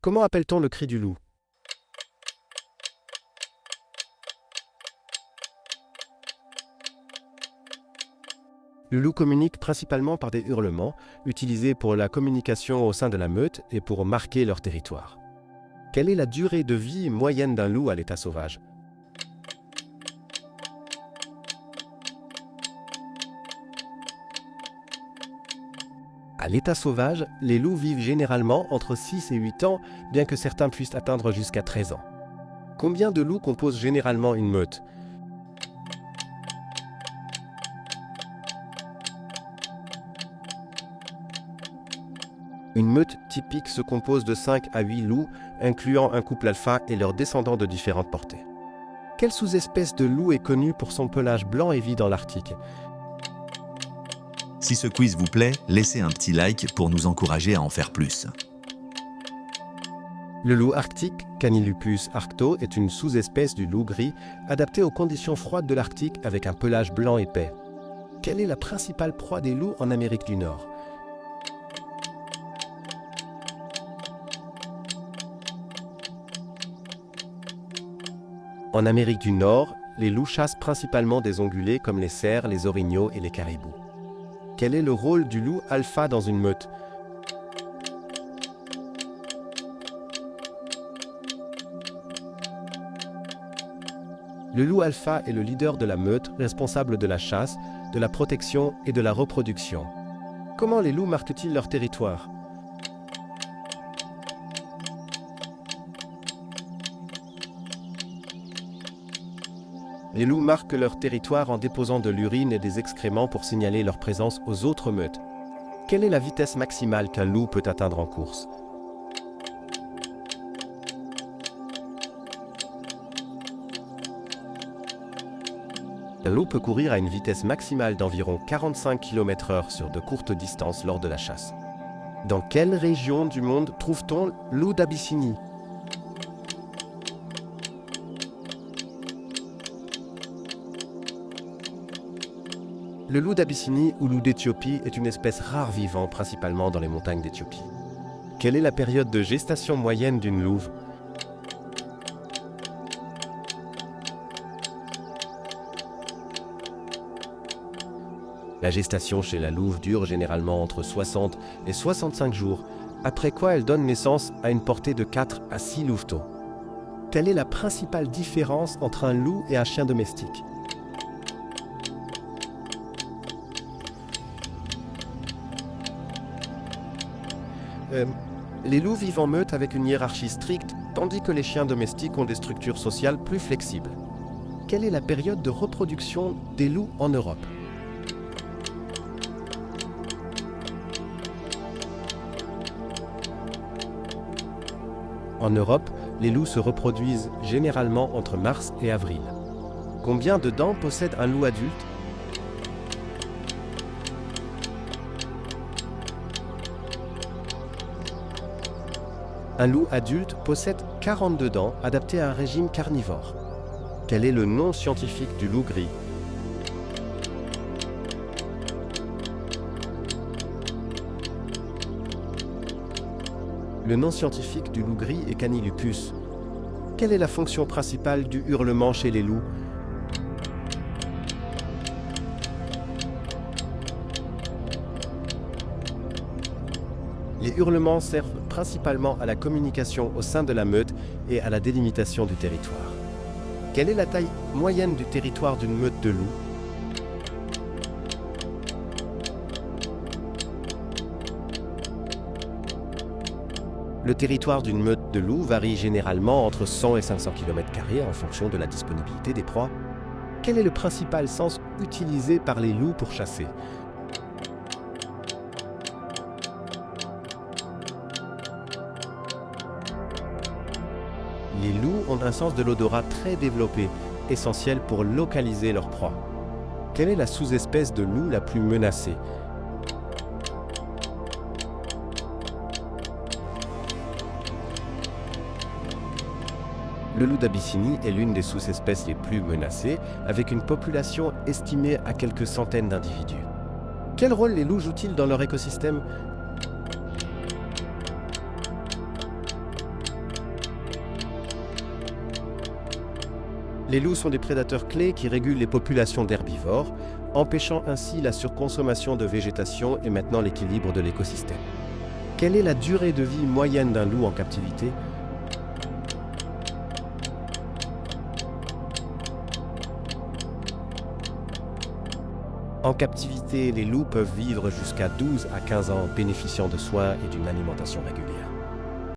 Comment appelle-t-on le cri du loup? Le loup communique principalement par des hurlements, utilisés pour la communication au sein de la meute et pour marquer leur territoire. Quelle est la durée de vie moyenne d'un loup à l'état sauvage? À l'état sauvage, les loups vivent généralement entre 6 et 8 ans, bien que certains puissent atteindre jusqu'à 13 ans. Combien de loups composent généralement une meute? Une meute typique se compose de 5 à 8 loups, incluant un couple alpha et leurs descendants de différentes portées. Quelle sous-espèce de loup est connue pour son pelage blanc et vit dans l'Arctique? Si ce quiz vous plaît, laissez un petit like pour nous encourager à en faire plus. Le loup arctique, Canilupus arcto, est une sous-espèce du loup gris adaptée aux conditions froides de l'Arctique avec un pelage blanc épais. Quelle est la principale proie des loups en Amérique du Nord? En Amérique du Nord, les loups chassent principalement des ongulés comme les cerfs, les orignaux et les caribous. Quel est le rôle du loup alpha dans une meute? Le loup alpha est le leader de la meute, responsable de la chasse, de la protection et de la reproduction. Comment les loups marquent-ils leur territoire? Les loups marquent leur territoire en déposant de l'urine et des excréments pour signaler leur présence aux autres meutes. Quelle est la vitesse maximale qu'un loup peut atteindre en course? Un loup peut courir à une vitesse maximale d'environ 45 km/h sur de courtes distances lors de la chasse. Dans quelle région du monde trouve-t-on loup d'Abyssinie? Le loup d'Abyssinie ou loup d'Éthiopie est une espèce rare vivant principalement dans les montagnes d'Éthiopie. Quelle est la période de gestation moyenne d'une louve? La gestation chez la louve dure généralement entre 60 et 65 jours, après quoi elle donne naissance à une portée de 4 à 6 louveteaux. Quelle est la principale différence entre un loup et un chien domestique? Les loups vivent en meute avec une hiérarchie stricte, tandis que les chiens domestiques ont des structures sociales plus flexibles. Quelle est la période de reproduction des loups en Europe? En Europe, les loups se reproduisent généralement entre mars et avril. Combien de dents possède un loup adulte? Un loup adulte possède 42 dents adaptées à un régime carnivore. Quel est le nom scientifique du loup gris? Le nom scientifique du loup gris est Canilupus. Quelle est la fonction principale du hurlement chez les loups? Les hurlements servent principalement à la communication au sein de la meute et à la délimitation du territoire. Quelle est la taille moyenne du territoire d'une meute de loups? Le territoire d'une meute de loups varie généralement entre 100 et 500 km² en fonction de la disponibilité des proies. Quel est le principal sens utilisé par les loups pour chasser? Les loups ont un sens de l'odorat très développé, essentiel pour localiser leur proie. Quelle est la sous-espèce de loup la plus menacée? Le loup d'Abyssinie est l'une des sous-espèces les plus menacées, avec une population estimée à quelques centaines d'individus. Quel rôle les loups jouent-ils dans leur écosystème? Les loups sont des prédateurs clés qui régulent les populations d'herbivores, empêchant ainsi la surconsommation de végétation et maintenant l'équilibre de l'écosystème. Quelle est la durée de vie moyenne d'un loup en captivité? En captivité, les loups peuvent vivre jusqu'à 12 à 15 ans, bénéficiant de soins et d'une alimentation régulière.